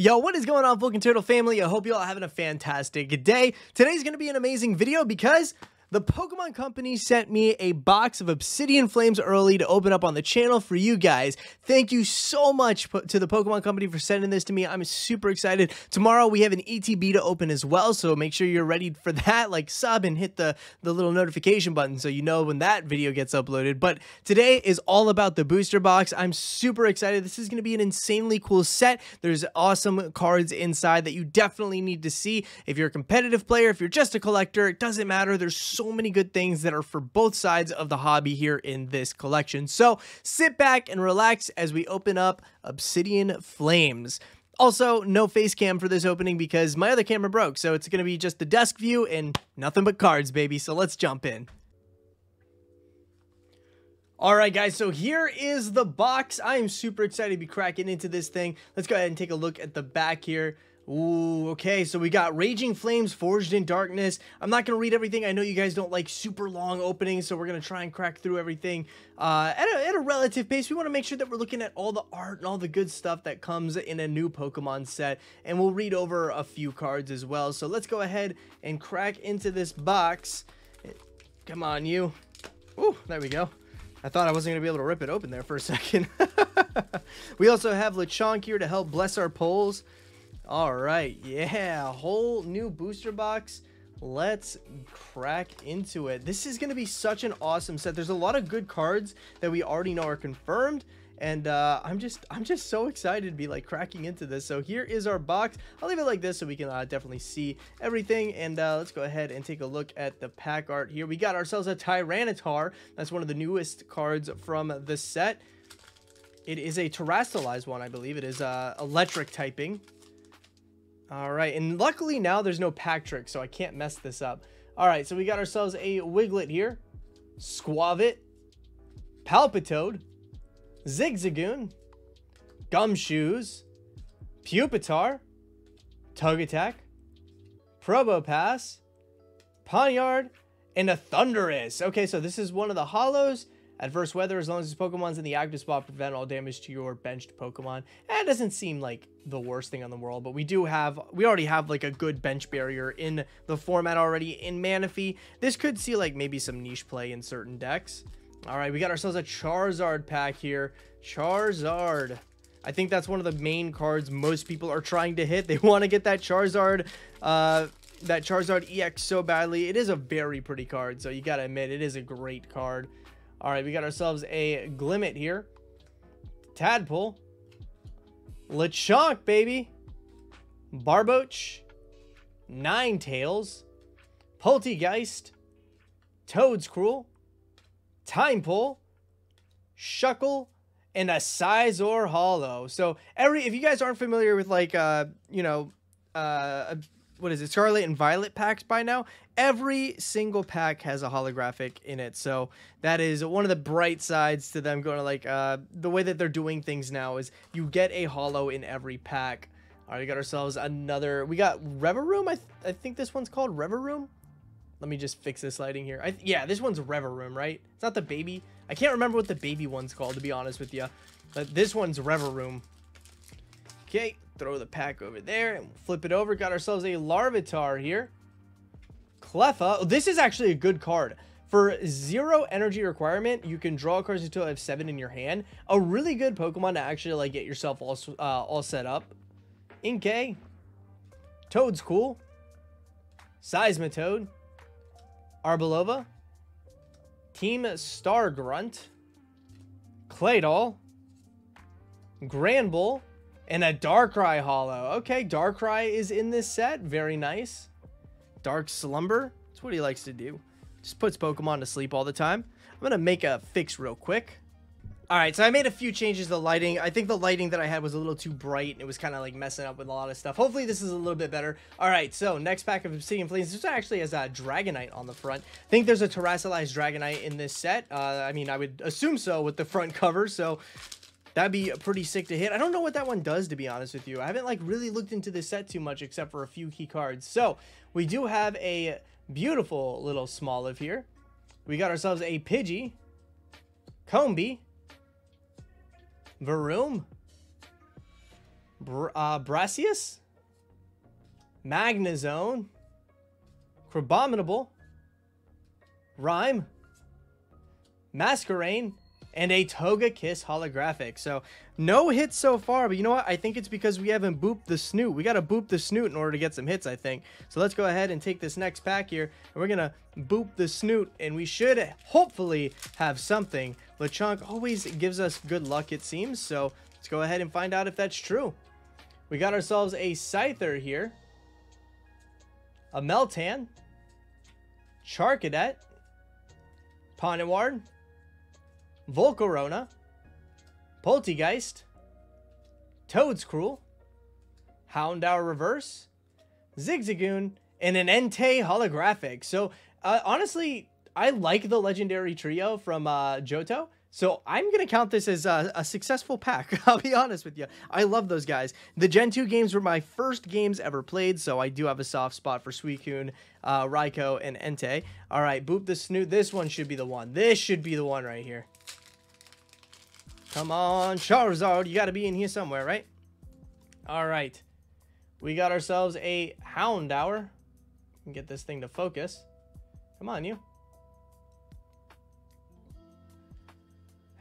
Yo, what is going on, Vulcan Turtle family? I hope you all are having a fantastic day. Today's going to be an amazing video because the Pokemon Company sent me a box of Obsidian Flames early to open up on the channel for you guys. Thank you so much to the Pokemon Company for sending this to me. I'm super excited. Tomorrow we have an ETB to open as well, so make sure you're ready for that. Like, sub and hit the little notification button so you know when that video gets uploaded. But today is all about the booster box. I'm super excited. This is going to be an insanely cool set. There's awesome cards inside that you definitely need to see. If you're a competitive player, if you're just a collector, it doesn't matter. There's so many good things that are for both sides of the hobby here in this collection. So sit back and relax as we open up Obsidian Flames. Also, no face cam for this opening because my other camera broke, so it's going to be just the desk view and nothing but cards, baby. So let's jump in. Alright guys, so here is the box. I am super excited to be cracking into this thing. Let's go ahead and take a look at the back here. Ooh, okay, so we got Raging Flames, Forged in Darkness. I'm not going to read everything. I know you guys don't like super long openings, so we're going to try and crack through everything at a relative pace. We want to make sure that we're looking at all the art and all the good stuff that comes in a new Pokemon set, and we'll read over a few cards as well. So let's go ahead and crack into this box. Come on, you. Ooh, there we go. I thought I wasn't going to be able to rip it open there for a second. We also have Lechonk here to help bless our polls. All right, yeah, whole new booster box. Let's crack into it. This is going to be such an awesome set. There's a lot of good cards that we already know are confirmed, and I'm just so excited to be like cracking into this. So here is our box. I'll leave it like this so we can definitely see everything, and let's go ahead and take a look at the pack art here. We got ourselves a Tyranitar. That's one of the newest cards from the set. It is a terrestrialized one, I believe. It is electric typing. All right, and luckily now there's no pack trick, so I can't mess this up. All right, so we got ourselves a Wiglet here, Squavit, Palpitoad, Zigzagoon, Gumshoes, Pupitar, Togetic, Probopass, Pawniard, and a Thundurus. Okay, so this is one of the holos. Adverse weather, as long as this Pokemon's in the active spot, prevent all damage to your benched Pokemon. It doesn't seem like the worst thing on the world, but we already have like a good bench barrier in the format already in Manaphy. This could see like maybe some niche play in certain decks. All right, we got ourselves a Charizard pack here. Charizard. I think that's one of the main cards most people are trying to hit. They want to get that Charizard EX so badly. It is a very pretty card, so you gotta admit it is a great card. All right, we got ourselves a Glimmet here, Tadpole, Lechonk, baby, Barboach, Ninetales, Poltegeist, Toedscruel, Timepole, Shuckle, and a Sizor Holo. So if you guys aren't familiar with like what is it, Scarlet and Violet packs by now, every single pack has a holographic in it. So that is one of the bright sides to them going to like the way that they're doing things now is you get a holo in every pack. All right, we got ourselves another, we got Reveroom. I think this one's called Reveroom. Let me just fix this lighting here. Yeah, this one's Reveroom, right? It's not the baby. I can't remember what the baby one's called, to be honest with you, but this one's Reveroom. Okay, throw the pack over there and flip it over. Got ourselves a Larvitar here. Cleffa. Oh, this is actually a good card. For 0 energy requirement, you can draw cards until you have 7 in your hand. A really good Pokemon to actually like get yourself all set up. Inkay. Toedscool. Seismitoad. Arbulova. Team Stargrunt. Claydol. Granbull. And a Darkrai holo. Okay, Darkrai is in this set. Very nice. Dark Slumber. That's what he likes to do. Just puts Pokemon to sleep all the time. I'm going to make a fix real quick. Alright, so I made a few changes to the lighting. I think the lighting that I had was a little too bright, and it was kind of like messing up with a lot of stuff. Hopefully this is a little bit better. Alright, so next pack of Obsidian Flames. This actually has a Dragonite on the front. I think there's a terrestrialized Dragonite in this set. I mean, I would assume so with the front cover, so that'd be pretty sick to hit. I don't know what that one does, to be honest with you. I haven't like really looked into this set too much except for a few key cards. So we do have a beautiful little Smoliv here. We got ourselves a Pidgey, Combee, Varoom, Brassius, Magnezone, Crabominable, Rhyme, Masquerain, and a Togekiss holographic. So no hits so far, but you know what? I think it's because we haven't booped the snoot. We got to boop the snoot in order to get some hits, I think. So let's go ahead and take this next pack here, and we're going to boop the snoot, and we should hopefully have something. Lechonk always gives us good luck, it seems. So let's go ahead and find out if that's true. We got ourselves a Scyther here, a Meltan, Charcadet, Ponyward, Volcarona, Poltegeist, Toedscruel, Houndour Reverse, Zigzagoon, and an Entei holographic. So honestly, I like the legendary trio from Johto. So I'm going to count this as a successful pack. I'll be honest with you. I love those guys. The Gen 2 games were my first games ever played, so I do have a soft spot for Suicune, Raikou, and Entei. All right, boop the snoot. This one should be the one. This should be the one right here. Come on, Charizard. You got to be in here somewhere, right? All right. We got ourselves a Houndour. Get this thing to focus. Come on, you.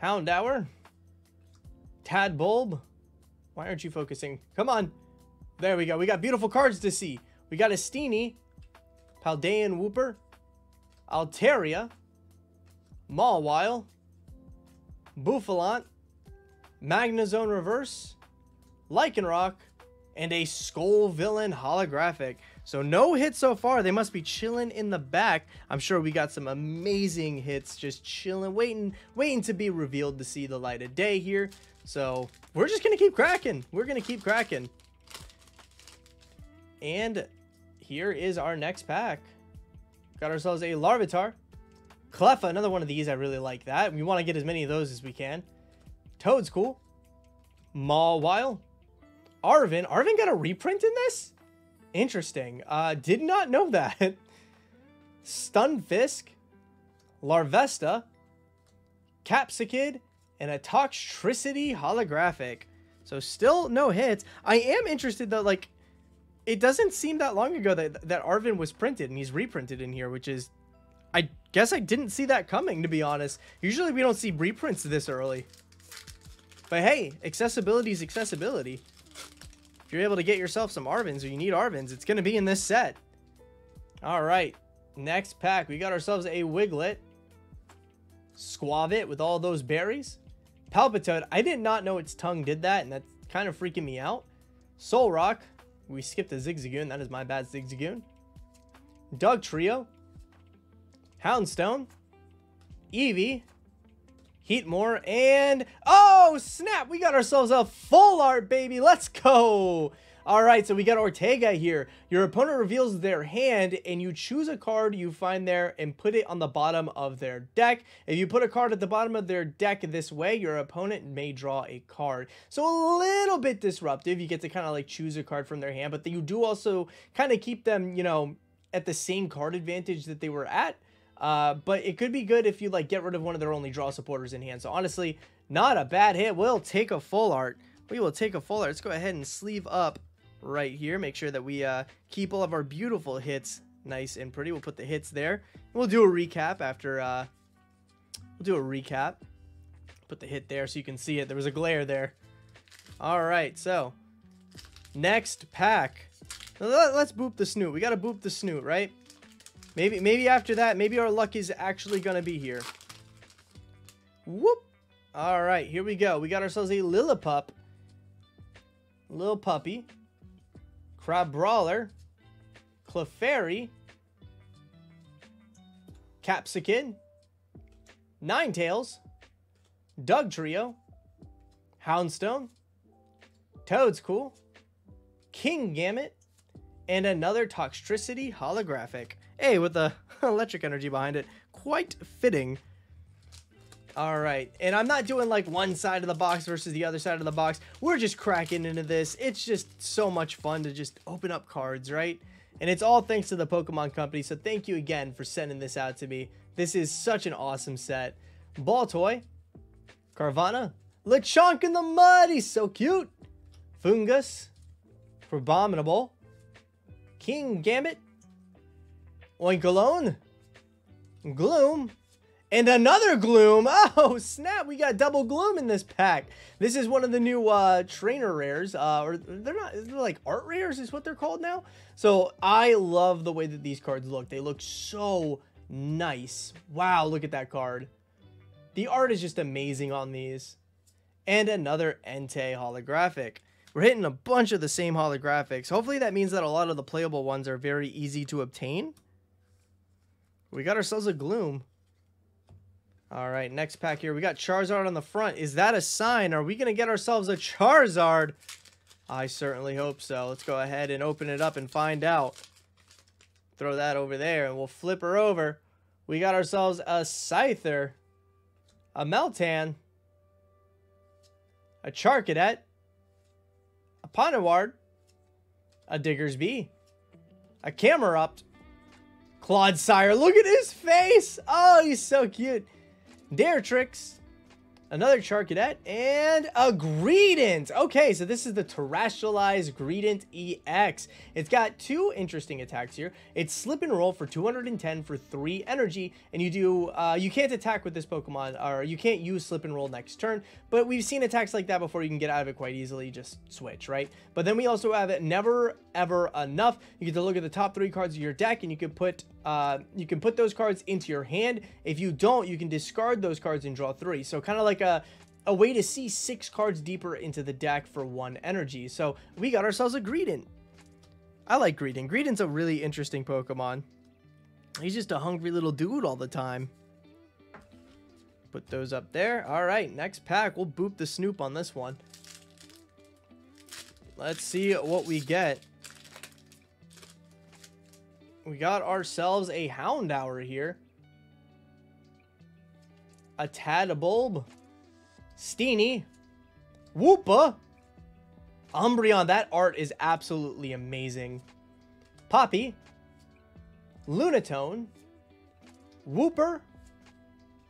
Houndour, Tadbulb. Why aren't you focusing? Come on. There we go. We got beautiful cards to see. We got a Steenie, Paldean Wooper, Altaria, Mawile, Bouffalant, Magnezone Reverse, Lycanroc, and a Skull Villain holographic. So no hits so far. They must be chilling in the back. I'm sure we got some amazing hits just chilling, waiting to be revealed to see the light of day here. So we're just going to keep cracking. We're going to keep cracking. And here is our next pack. Got ourselves a Larvitar, Cleffa, another one of these. I really like that. We want to get as many of those as we can. Toedscool, Mawile, Arven. Arven got a reprint in this? Interesting. Did not know that. Stunfisk, Larvesta, Capsicid, and a Toxtricity holographic. So still no hits. I am interested though, like, it doesn't seem that long ago that Arven was printed and he's reprinted in here, which is, I guess I didn't see that coming, to be honest. Usually we don't see reprints this early. But hey, accessibility is accessibility. If you're able to get yourself some Arvens, or you need Arvens, it's going to be in this set. All right, next pack. We got ourselves a Wiglet, Squavit with all those berries, Palpitoad. I did not know its tongue did that, and that's kind of freaking me out. Solrock. We skipped a Zigzagoon. That is my bad, Zigzagoon. Dugtrio, Houndstone, Eevee, Heatmore, and oh snap, we got ourselves a full art, baby. Let's go. All right, so we got Ortega here. Your opponent reveals their hand, and you choose a card you find there and put it on the bottom of their deck. If you put a card at the bottom of their deck this way, your opponent may draw a card. So a little bit disruptive. You get to kind of like choose a card from their hand, but you do also kind of keep them, you know, at the same card advantage that they were at. But it could be good if you like get rid of one of their only draw supporters in hand. So honestly, not a bad hit. We'll take a full art. We will take a full art. Let's go ahead and sleeve up right here. Make sure that we keep all of our beautiful hits nice and pretty. We'll put the hits there. We'll do a recap after. We'll do a recap. Put the hit there so you can see it. There was a glare there. All right, so next pack. Let's boop the snoot. We got to boop the snoot, right? Maybe after that, maybe our luck is actually going to be here. Whoop. All right, here we go. We got ourselves a Lillipup. Little Puppy. Crabrawler. Clefairy. Capsicid. Ninetales. Dugtrio. Houndstone. Toedscool. Kingambit. And another Toxtricity holographic. Hey, with the electric energy behind it. Quite fitting. All right. And I'm not doing like one side of the box versus the other side of the box. We're just cracking into this. It's just so much fun to just open up cards, right? And it's all thanks to the Pokemon Company. So thank you again for sending this out to me. This is such an awesome set. Baltoy. Carvana. Lechonk in the mud. He's so cute. Fungus, Abominable, King Gambit, Oinkalone, Gloom, and another Gloom. Oh, snap. We got double Gloom in this pack. This is one of the new trainer rares. Or they're like art rares is what they're called now. So I love the way that these cards look. They look so nice. Wow, look at that card. The art is just amazing on these. And another Entei holographic. We're hitting a bunch of the same holographics. Hopefully that means that a lot of the playable ones are very easy to obtain. We got ourselves a Gloom. All right, next pack here. We got Charizard on the front. Is that a sign? Are we going to get ourselves a Charizard? I certainly hope so. Let's go ahead and open it up and find out. Throw that over there and we'll flip her over. We got ourselves a Scyther, a Meltan, a Charcadet, a Ponyward, a Diggersby, a Camerupt, Clodsire. Look at his face. Oh, he's so cute. Daretrix, another Charcadet, and a Greedent. Okay, so this is the terrestrialized Greedent EX. It's got two interesting attacks here. It's Slip and Roll for 210 for 3 energy, and you can't attack with this Pokemon, or you can't use Slip and Roll next turn, but we've seen attacks like that before. You can get out of it quite easily, just switch, right? But then we also have it Never Ever Enough. You get to look at the top 3 cards of your deck, and you can put those cards into your hand. If you don't, you can discard those cards and draw 3. So kind of like a way to see 6 cards deeper into the deck for 1 energy. So we got ourselves a Greedent. I like Greedent. Greedent's a really interesting Pokemon. He's just a hungry little dude all the time. Put those up there. All right, next pack. We'll boop the Snoop on this one. Let's see what we get. We got ourselves a Houndour here. A Tadbulb. Steenie. Woopa. Umbreon. That art is absolutely amazing. Poppy. Lunatone. Wooper.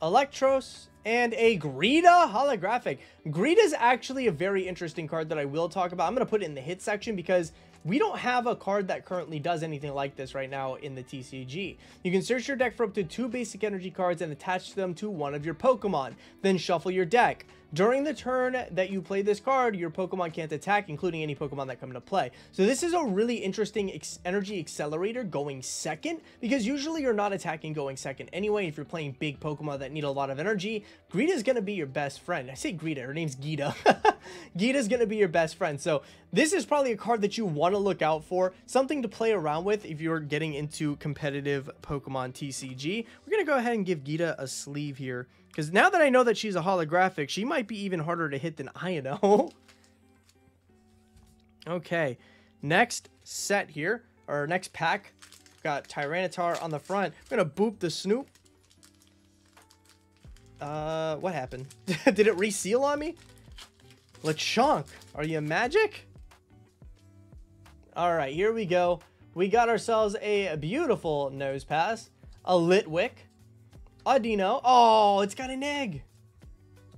Electros. And a Greeda holographic. Greeda is actually a very interesting card that I will talk about. I'm going to put it in the hit section because we don't have a card that currently does anything like this right now in the TCG. You can search your deck for up to 2 basic energy cards and attach them to one of your Pokemon. Then shuffle your deck. During the turn that you play this card, your Pokemon can't attack, including any Pokemon that come into play. So this is a really interesting energy accelerator going second, because usually you're not attacking going second anyway. If you're playing big Pokemon that need a lot of energy, Greeda is going to be your best friend. I say Greeda, her name's Geeta. Geeta is going to be your best friend. So this is probably a card that you want to look out for, something to play around with if you're getting into competitive Pokemon TCG. We're going to go ahead and give Geeta a sleeve here, because now that I know that she's a holographic, she might be even harder to hit than I know. Okay, next set here, or next pack, got Tyranitar on the front. I'm going to boop the Snoop. What happened? Did it reseal on me? Lechonk, are you magic? All right, here we go. We got ourselves a beautiful Nose Pass, a Litwick, a Dino. Oh, it's got an egg.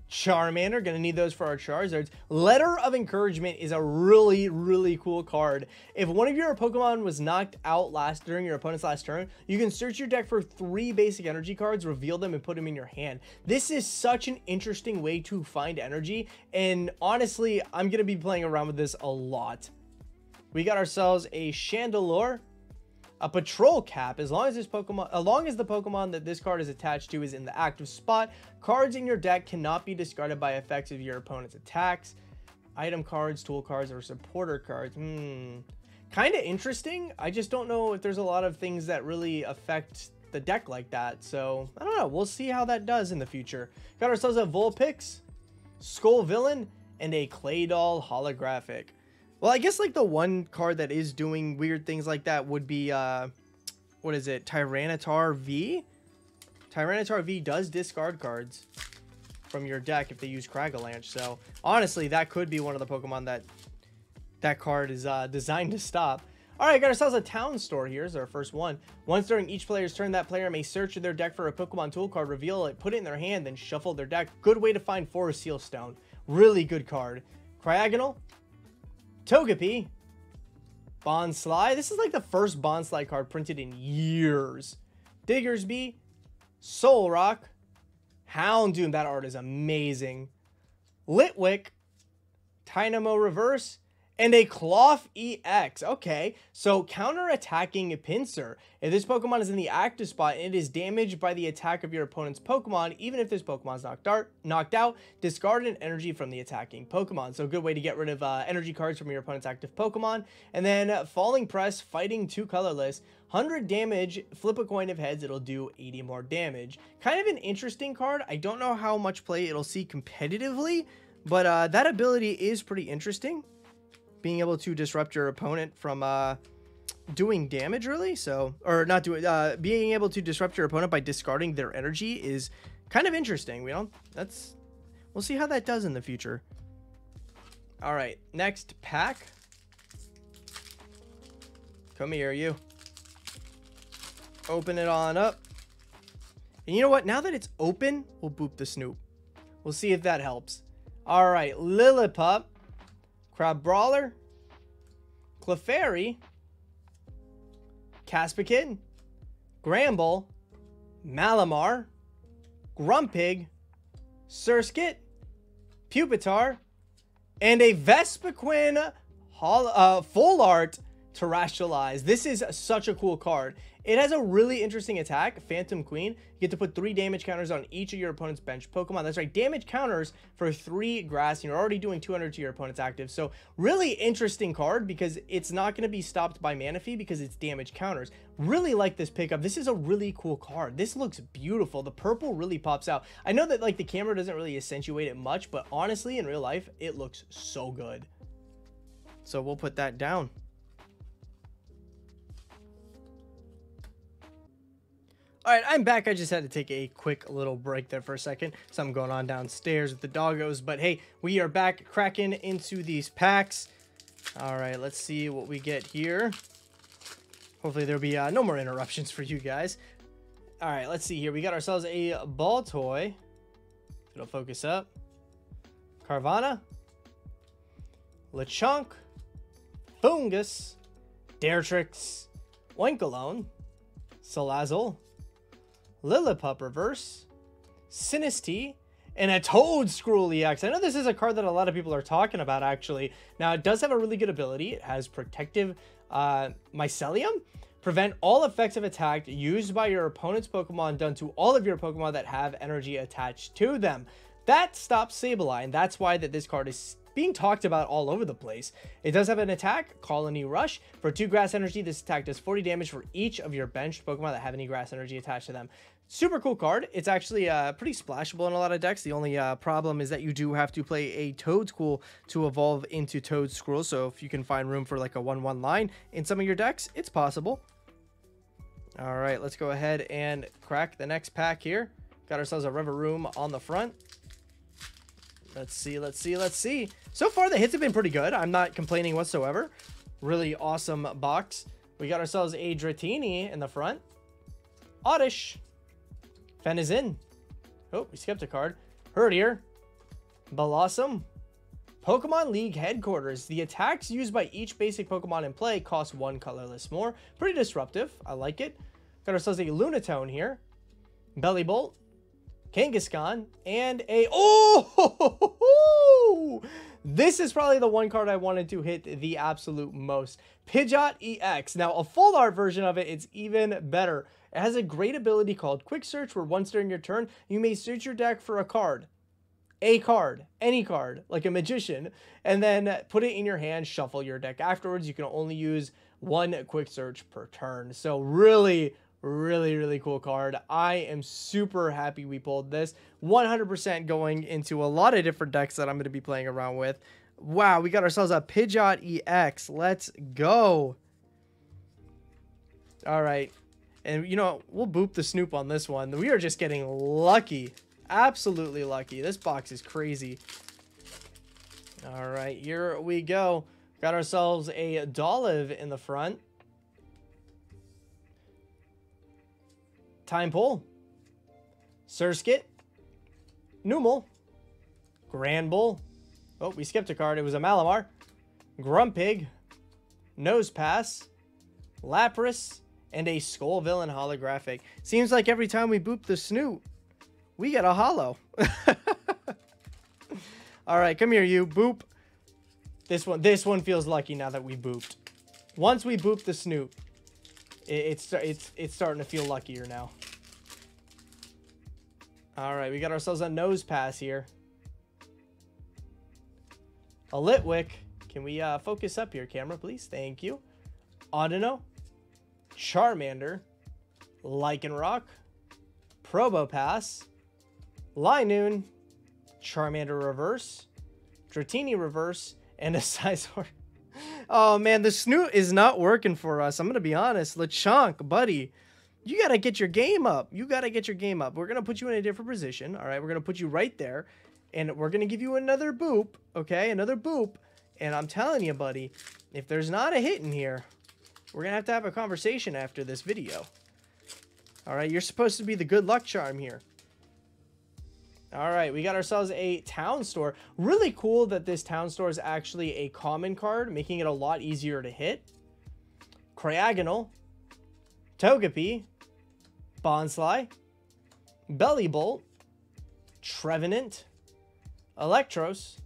Charmander, gonna need those for our Charizards. Letter of Encouragement is a really, really cool card. If one of your Pokemon was knocked out during your opponent's last turn, you can search your deck for 3 basic energy cards, reveal them, and put them in your hand. This is such an interesting way to find energy, and honestly, I'm gonna be playing around with this a lot. We got ourselves a Chandelure, a Patrol Cap. As long as the Pokemon that this card is attached to is in the active spot, cards in your deck cannot be discarded by effects of your opponent's attacks. Item cards, tool cards, or supporter cards. Kind of interesting. I just don't know if there's a lot of things that really affect the deck like that. So, I don't know. We'll see how that does in the future. Got ourselves a Vulpix, Skull Villain, and a Claydol holographic. Well, I guess like the one card that is doing weird things like that would be, what is it? Tyranitar V? Tyranitar V does discard cards from your deck if they use Cragalanche. So, honestly, that could be one of the Pokemon that card is designed to stop. All right, got ourselves a Town Store. Here's our first one. Once during each player's turn, that player may search their deck for a Pokemon tool card, reveal it, put it in their hand, then shuffle their deck. Good way to find Forest Seal Stone. Really good card. Cryogonal, Togepi, Bonsly. This is like the first Bonsly card printed in years. Diggersby, Solrock, Houndoom. That art is amazing. Litwick, Dynamo Reverse, and a Cloth EX. Okay, so counter-attacking Pinsir. If this Pokemon is in the active spot and it is damaged by the attack of your opponent's Pokemon, even if this Pokemon is knocked out, discard an energy from the attacking Pokemon. So a good way to get rid of energy cards from your opponent's active Pokemon. And then Falling Press, Fighting 2 colorless, 100 damage, flip a coin of heads, it'll do 80 more damage. Kind of an interesting card. I don't know how much play it'll see competitively, but that ability is pretty interesting. Being able to disrupt your opponent from doing damage, really. So, or not doing, being able to disrupt your opponent by discarding their energy is kind of interesting. We'll see how that does in the future. All right, next pack. Come here, you. Open it on up. And you know what? Now that it's open, we'll boop the Snoop. We'll see if that helps. All right, Lillipup, Crab Brawler, Clefairy, Caspican, Gramble, Malamar, Grumpig, Surskit, Pupitar, and a Vespiquen Full Art Terrestrialize. This is such a cool card. It has a really interesting attack, Phantom Queen. You get to put 3 damage counters on each of your opponent's bench Pokemon. That's right, damage counters for 3 grass, and you're already doing 200 to your opponent's active. So really interesting card because it's not going to be stopped by Manaphy because it's damage counters. Really like this pickup. This is a really cool card. This looks beautiful. The purple really pops out. I know that like the camera doesn't really accentuate it much, but honestly in real life, it looks so good. So we'll put that down. All right, I'm back. I just had to take a quick little break there for a second. Something going on downstairs with the doggos. But hey, we are back cracking into these packs. All right, let's see what we get here. Hopefully there'll be no more interruptions for you guys. All right, let's see here. We got ourselves a Baltoy. It'll focus up. Carvana. Lechonk. Fungus. Daretrix. Oinkalone. Salazzle. Lillipup Reverse, Sinistea, and a Toedscruel EX. I know this is a card that a lot of people are talking about, actually. Now, it does have a really good ability. It has Protective Mycelium. Prevent all effects of attack used by your opponent's Pokemon done to all of your Pokemon that have energy attached to them. That stops Sableye, that's why this card is being talked about all over the place. It does have an attack, Colony Rush. For 2 grass energy, this attack does 40 damage for each of your benched Pokemon that have any grass energy attached to them. Super cool card. It's actually pretty splashable in a lot of decks. The only problem is that you do have to play a Toedscool to evolve into Toedscruel. So if you can find room for like a 1/1 line in some of your decks, it's possible. All right, let's go ahead and crack the next pack here. Got ourselves a Reverum on the front. Let's see, let's see, let's see. So far, the hits have been pretty good. I'm not complaining whatsoever. Really awesome box. We got ourselves a Dratini in the front. Oddish. Fenizin. Oh, we skipped a card. Herdier. Blossom. Pokemon League Headquarters. The attacks used by each basic Pokemon in play cost 1 colorless more. Pretty disruptive. I like it. Got ourselves a Lunatone here. Bellibolt. Kangaskhan, and a... Oh! This is probably the one card I wanted to hit the absolute most. Pidgeot EX. Now, a full art version of it, it's even better. It has a great ability called Quick Search, where once during your turn, you may search your deck for a card, any card, like a magician, and then put it in your hand, shuffle your deck. Afterwards, you can only use 1 Quick Search per turn. So really cool card. I am super happy we pulled this. 100% going into a lot of different decks that I'm going to be playing around with. Wow, we got ourselves a Pidgeot EX. Let's go. All right. And, you know, we'll boop the Snoop on this one. We are just getting lucky. Absolutely lucky. This box is crazy. All right, here we go. Got ourselves a Dolliv in the front. Time Pull. Surskit. Numel. Granbull. Oh, we skipped a card. It was a Malamar. Grumpig, Nosepass, Lapras, and a Skull Villain holographic. Seems like every time we boop the Snoot, we get a holo. All right, come here, you. Boop. This one feels lucky now that we booped. Once we boop the Snoot, it's starting to feel luckier now. All right, we got ourselves a Nosepass here. A Litwick. Can we focus up here, camera, please? Thank you. Audino. Charmander. Lycanroc. Probopass. Linoon. Charmander reverse. Dratini reverse. And a Scizor. Oh, man, the Snoot is not working for us. I'm going to be honest. Lechonk, buddy. You got to get your game up. You got to get your game up. We're going to put you in a different position. All right, we're going to put you right there. And we're going to give you another boop. Okay, another boop. And I'm telling you, buddy, if there's not a hit in here, we're going to have a conversation after this video. All right, you're supposed to be the good luck charm here. All right, we got ourselves a town store. Really cool that this town store is actually a common card, making it a lot easier to hit. Cryogonal, Togepi, Bonsly, Bellibolt, Trevenant, Electros,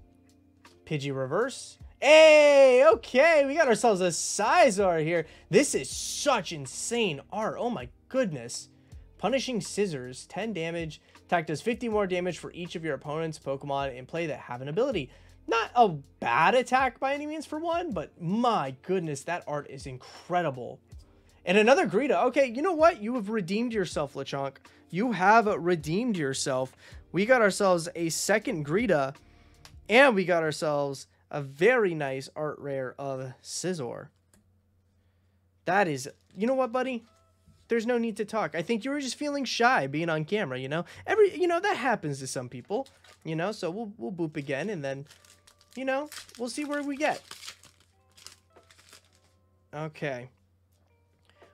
Pidgey reverse. Hey, okay, we got ourselves a Scizor here. This is such insane art. Oh my goodness. Punishing Scissors, 10 damage. Attack does 50 more damage for each of your opponent's Pokemon in play that have an ability. Not a bad attack by any means for one, but my goodness, that art is incredible. And another Greta. Okay, you know what? You have redeemed yourself, Lechonk. You have redeemed yourself. We got ourselves a second Greta, and we got ourselves a very nice art rare of Scizor. That is, you know what, buddy? There's no need to talk. I think you were just feeling shy being on camera, you know? That happens to some people, you know? So we'll boop again, and then, you know, we'll see where we get. Okay.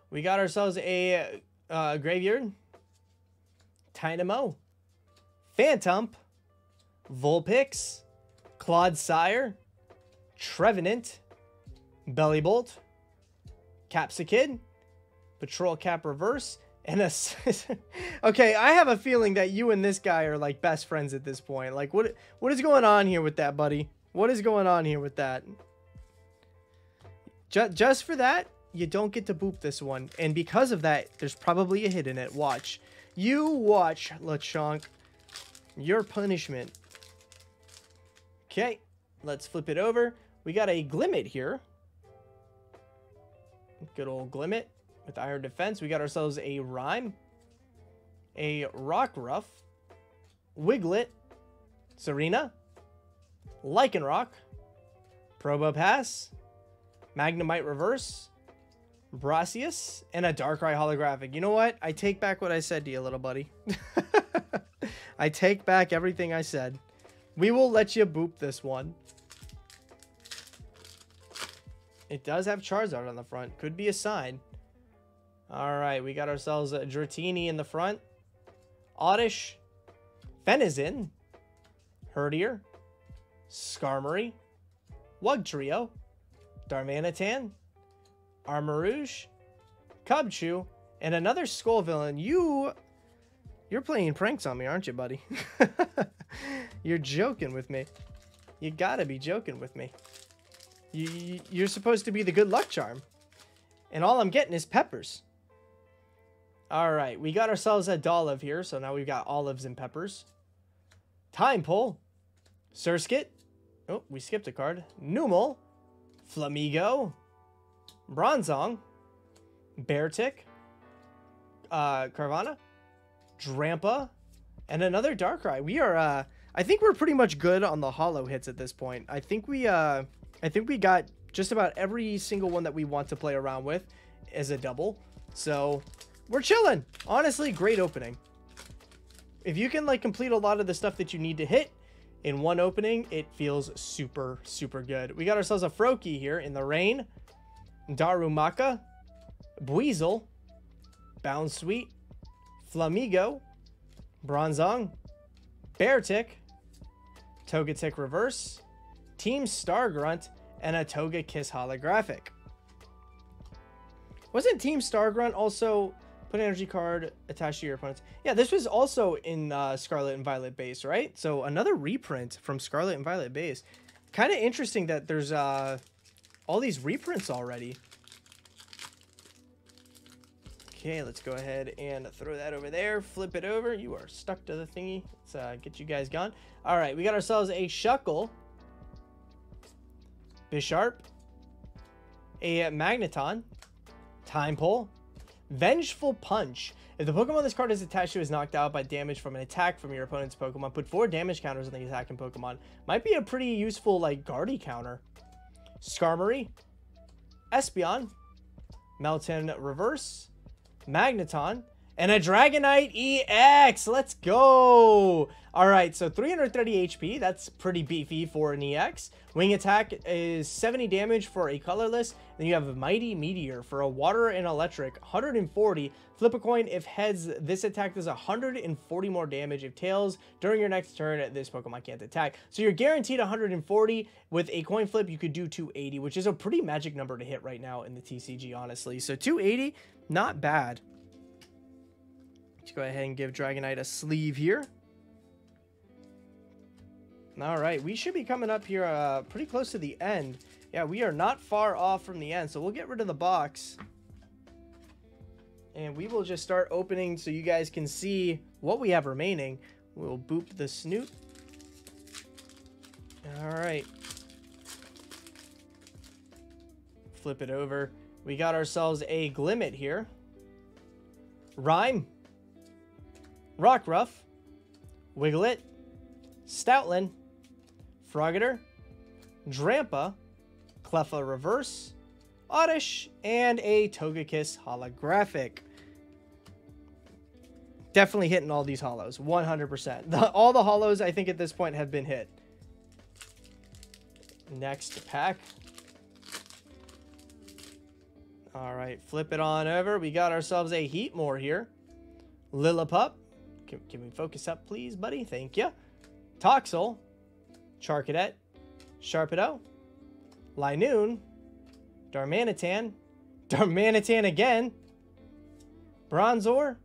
We got ourselves a Graveyard, Dynamo, Phantump, Vulpix, Clodsire, Trevenant, Bellibolt, Capsicid, Patrol Cap reverse, and a... Okay, I have a feeling that you and this guy are like best friends at this point. Like, what is going on here with that, buddy? What is going on here with that? Just for that, you don't get to boop this one. And because of that, there's probably a hit in it. Watch. You watch, Lechonk. Your punishment. Okay, let's flip it over. We got a Glimmet here. Good old Glimmet with Iron Defense. We got ourselves a Rhyme, a Rockruff, Wiglet, Serena, Lycanroc, Probopass, Magnemite Reverse, Brassius, and a Darkrai holographic. You know what? I take back what I said to you, little buddy. I take back everything I said. We will let you boop this one. It does have Charizard on the front. Could be a sign. Alright, we got ourselves a Dratini in the front. Oddish. Fenizin. Herdier. Skarmory. Wugtrio. Darmanitan. Armarouge. Cubchoo. And another Skull Villain. You're playing pranks on me, aren't you, buddy? You're joking with me. You gotta be joking with me. You're supposed to be the good luck charm. And all I'm getting is peppers. Alright, we got ourselves a Dolliv here. So now we've got olives and peppers. Time Pull. Surskit. Oh, we skipped a card. Numel. Flamigo. Bronzong. Beartick. Carvanha. Drampa. And another Darkrai. We are, I think we're pretty much good on the holo hits at this point. I think we got just about every single one that we want to play around with as a double. So we're chilling. Honestly, great opening. If you can like complete a lot of the stuff that you need to hit in one opening, it feels super, super good. We got ourselves a Froakie here in the rain. Darumaka. Buizel. Bounsweet. Flamigo. Bronzong. Beartick. Togetic reverse. Team Stargrunt. and a Togekiss holographic. Wasn't Team Stargrunt also put an energy card attached to your opponents? Yeah, this was also in Scarlet and Violet base, right? So another reprint from Scarlet and Violet base. Kind of interesting that there's all these reprints already. Okay, let's go ahead and throw that over there. Flip it over. You are stuck to the thingy. Let's get you guys gone. All right, we got ourselves a Shuckle, Bisharp, a Magneton, Time Pole, Vengeful Punch. If the Pokemon this card is attached to is knocked out by damage from an attack from your opponent's Pokemon, put 4 damage counters on the attacking Pokemon. Might be a pretty useful, like, Guardy counter. Skarmory, Espeon, Melton Reverse, Magneton, and a Dragonite EX. Let's go. All right, so 330 HP. That's pretty beefy for an EX. Wing attack is 70 damage for a colorless. Then you have a Mighty Meteor for a water and electric, 140. Flip a coin. If heads, this attack does 140 more damage. If tails, during your next turn, this Pokemon can't attack. So you're guaranteed 140. With a coin flip, you could do 280, which is a pretty magic number to hit right now in the TCG, honestly. So 280, not bad. Let's go ahead and give Dragonite a sleeve here. All right, we should be coming up here pretty close to the end. Yeah, we are not far off from the end, so we'll get rid of the box. And we will just start opening so you guys can see what we have remaining. We'll boop the snoot. All right. Flip it over. We got ourselves a Glimmet here. Rhyme. Rockruff. Wiglet. Stoutland. Frogger. Drampa. Cleffa Reverse. Oddish. And a Togekiss holographic. Definitely hitting all these hollows. 100%. All the hollows, I think, at this point have been hit. Next pack. All right, flip it on over. We got ourselves a Heatmore here. Lillipup. Can we focus up, please, buddy? Thank you. Toxel. Charcadet. Sharpedo. Linoon. Darmanitan. Darmanitan again. Bronzor.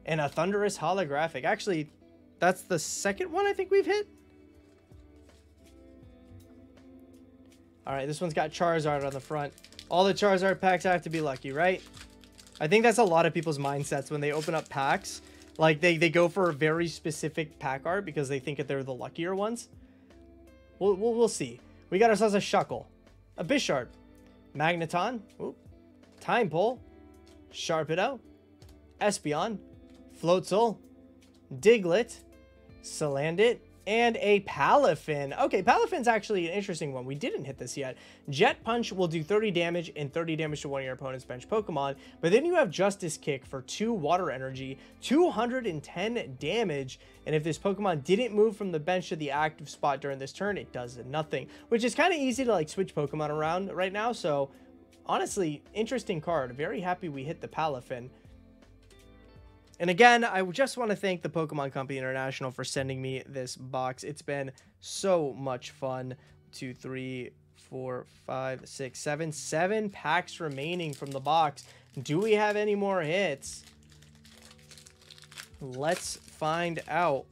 And a Thunderous holographic. Actually, that's the second one I think we've hit. All right, this one's got Charizard on the front. All the Charizard packs have to be lucky, right? I think that's a lot of people's mindsets when they open up packs. Like, they go for a very specific pack art because they think that they're the luckier ones. We'll see. We got ourselves a Shuckle, a Bisharp, Magneton, Time Pole, Sharpedo, Espeon, Floatzel, Diglett, Salandit, and a Palafin. Okay, Palafin's actually an interesting one. We didn't hit this yet. Jet Punch will do 30 damage and 30 damage to one of your opponent's bench Pokemon. But then you have Justice Kick for 2 water energy, 210 damage. And if this Pokemon didn't move from the bench to the active spot during this turn, it does nothing. Which is kind of easy to like switch Pokemon around right now. So honestly, interesting card. Very happy we hit the Palafin. And again, I just want to thank the Pokemon Company International for sending me this box. It's been so much fun. 2, 3, 4, 5, 6, 7. 7 packs remaining from the box. Do we have any more hits? Let's find out.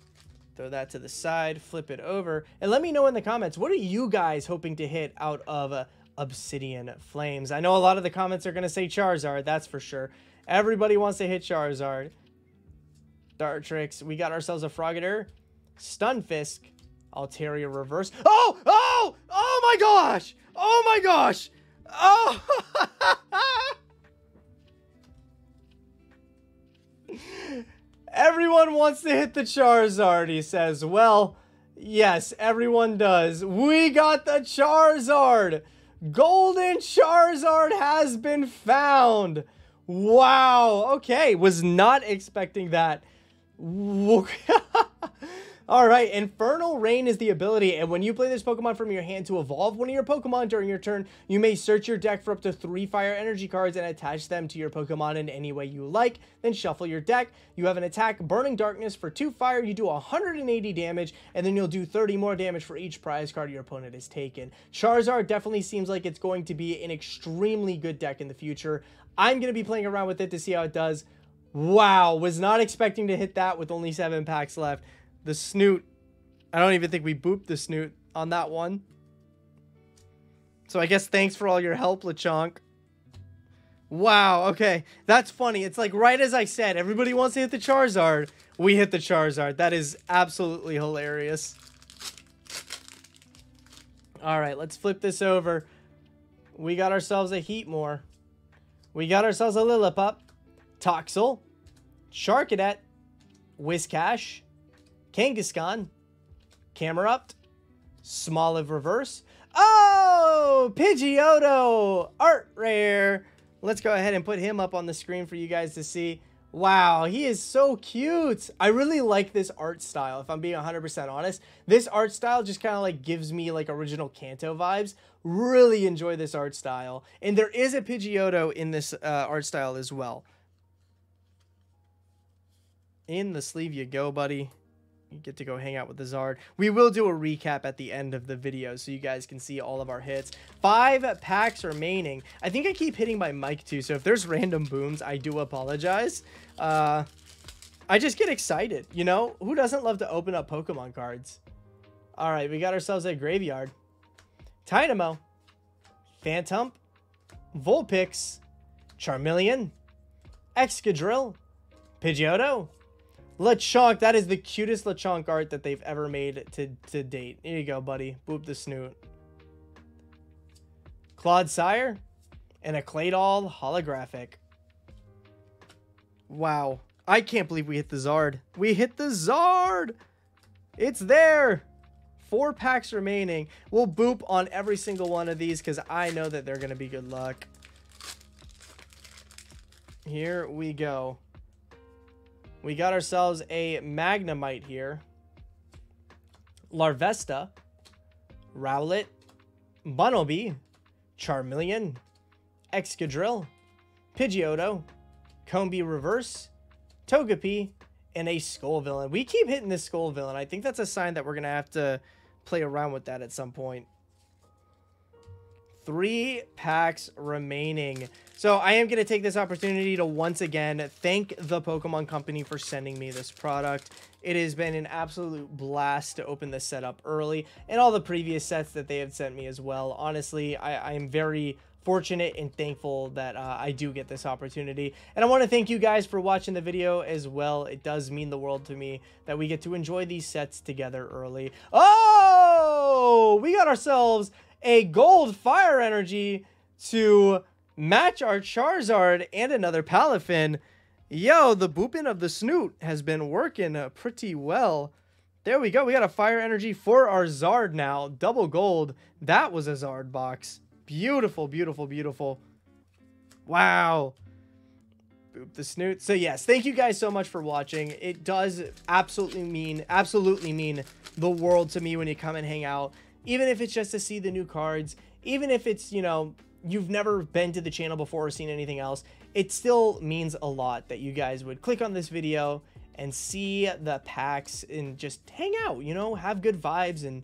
Throw that to the side, flip it over, and let me know in the comments, what are you guys hoping to hit out of Obsidian Flames? I know a lot of the comments are going to say Charizard, that's for sure. Everybody wants to hit Charizard. Dartrix, we got ourselves a Frogger, Stunfisk, Altaria Reverse. Oh my gosh! Oh my gosh! Oh! Everyone wants to hit the Charizard, he says. Well, yes, everyone does. We got the Charizard! Golden Charizard has been found! Wow, okay, was not expecting that. All All right, Infernal Rain is the ability, and when you play this Pokemon from your hand to evolve one of your Pokemon during your turn, you may search your deck for up to 3 fire energy cards and attach them to your Pokemon in any way you like, then shuffle your deck. You have an attack, Burning Darkness, for 2 fire, you do 180 damage, and then you'll do 30 more damage for each prize card your opponent has taken. Charizard definitely seems like it's going to be an extremely good deck in the future. I'm going to be playing around with it to see how it does. Wow, was not expecting to hit that with only 7 packs left. The Snoot, I don't even think we booped the Snoot on that one. So I guess thanks for all your help, Lechonk. Wow, okay. That's funny. It's like right as I said, everybody wants to hit the Charizard. We hit the Charizard. That is absolutely hilarious. All right, let's flip this over. We got ourselves a Heatmore. We got ourselves a Lillipup, Toxel, Sharkadet, Whiscash, Kangaskhan, Camerupt, Smoliv Reverse. Oh, Pidgeotto, art rare. Let's go ahead and put him up on the screen for you guys to see. Wow, he is so cute. I really like this art style, if I'm being 100% honest. This art style just kind of like gives me like original Kanto vibes. Really enjoy this art style. And there is a Pidgeotto in this art style as well. In the sleeve you go, buddy. You get to go hang out with the Zard. We will do a recap at the end of the video so you guys can see all of our hits. 5 packs remaining. I think I keep hitting my mic too, so if there's random booms, I do apologize. I just get excited, you know? Who doesn't love to open up Pokemon cards? All right, we got ourselves a Graveyard. Tynamo. Phantump. Vulpix. Charmeleon. Excadrill. Pidgeotto. Lechonk, that is the cutest Lechonk art that they've ever made to date. Here you go, buddy. Boop the Snoot. Clodsire and a Claydol holographic. Wow. I can't believe we hit the Zard. We hit the Zard! It's there! 4 packs remaining. We'll boop on every single one of these because I know that they're going to be good luck. Here we go. We got ourselves a Magnemite here. Larvesta. Rowlet. Bunnelby. Charmeleon. Excadrill. Pidgeotto. Combee Reverse. Togepi. And a Skullvillain. We keep hitting this Skullvillain. I think that's a sign that we're going to have to play around with that at some point. 3 packs remaining. So I am going to take this opportunity to once again thank the Pokemon Company for sending me this product. It has been an absolute blast to open this set up early, and all the previous sets that they have sent me as well. Honestly, I am very fortunate and thankful that I do get this opportunity. And I want to thank you guys for watching the video as well. It does mean the world to me that we get to enjoy these sets together early. Oh, we got ourselves a gold fire energy to match our Charizard and another Palafin. Yo, the booping of the Snoot has been working pretty well. There we go. We got a fire energy for our Zard now. Double gold. That was a Zard box. Beautiful, beautiful, beautiful. Wow. Boop the Snoot. So yes, thank you guys so much for watching. It does absolutely mean the world to me when you come and hang out. Even if it's just to see the new cards, even if it's, you know, you've never been to the channel before or seen anything else, it still means a lot that you guys would click on this video and see the packs and just hang out, you know, have good vibes and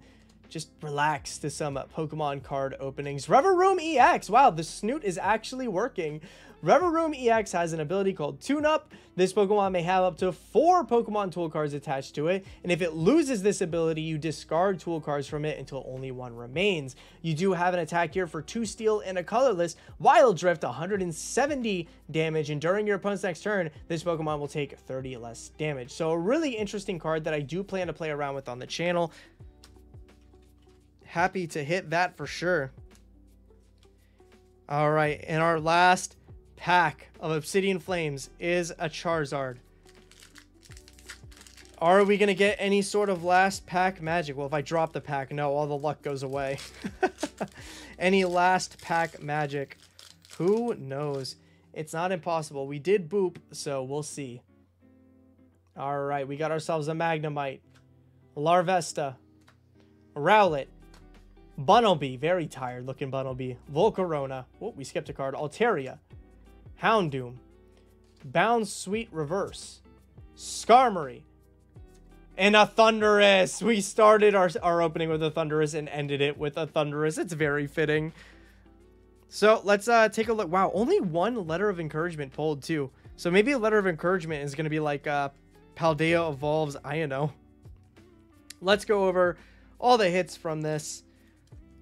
just relax to some Pokemon card openings. Reveroom EX. Wow, the Snoot is actually working. Reveroom EX has an ability called Tune Up. This Pokemon may have up to 4 Pokemon tool cards attached to it, and if it loses this ability, you discard tool cards from it until only 1 remains. You do have an attack here for 2 steel and a colorless. Wild Drift, 170 damage, and during your opponent's next turn, this Pokemon will take 30 less damage. So a really interesting card that I do plan to play around with on the channel. Happy to hit that for sure. All right, and our last pack of Obsidian Flames is a Charizard. Are we going to get any sort of last pack magic? Well, if I drop the pack, no, all the luck goes away. Any last pack magic? Who knows? It's not impossible. We did boop, so we'll see. All right, we got ourselves a Magnemite. Larvesta, Rowlet, Bunnelby, very tired looking Bunnelby, Volcarona, oh, we skipped a card, Altaria, Houndoom, Bound Sweet Reverse, Skarmory, and a Thundurus. We started our opening with a Thundurus and ended it with a Thundurus. It's very fitting. So let's take a look. Wow, only one letter of encouragement pulled too. So maybe a letter of encouragement is going to be like Paldea Evolves. I don't know. Let's go over all the hits from this.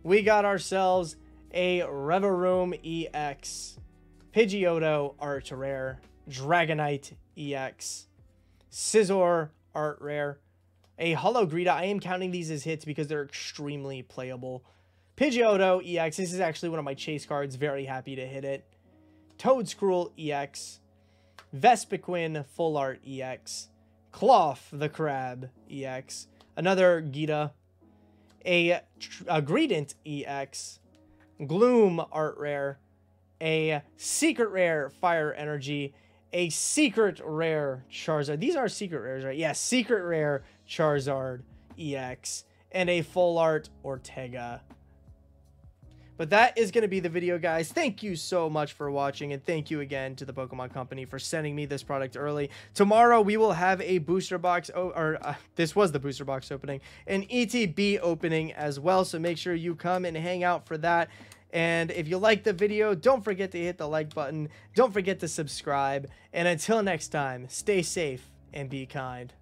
We got ourselves a Reverum EX, Pidgeotto Art Rare, Dragonite EX, Scizor Art Rare, a Hologrita. I am counting these as hits because they're extremely playable. Pidgeotto EX. This is actually one of my chase cards. Very happy to hit it. Toedscruel EX, Vespiquen Full Art EX, Cloth the Crab EX, another Gita, a Greedent EX, Gloom Art Rare, a Secret Rare Fire Energy, a Secret Rare Charizard. These are Secret Rares, right? Yeah, Secret Rare Charizard EX, and a Full Art Ortega. But that is going to be the video, guys. Thank you so much for watching, and thank you again to the Pokemon Company for sending me this product early. Tomorrow, we will have a booster box, this was the booster box opening, an ETB opening as well, so make sure you come and hang out for that. And if you like the video, don't forget to hit the like button. Don't forget to subscribe. And until next time, stay safe and be kind.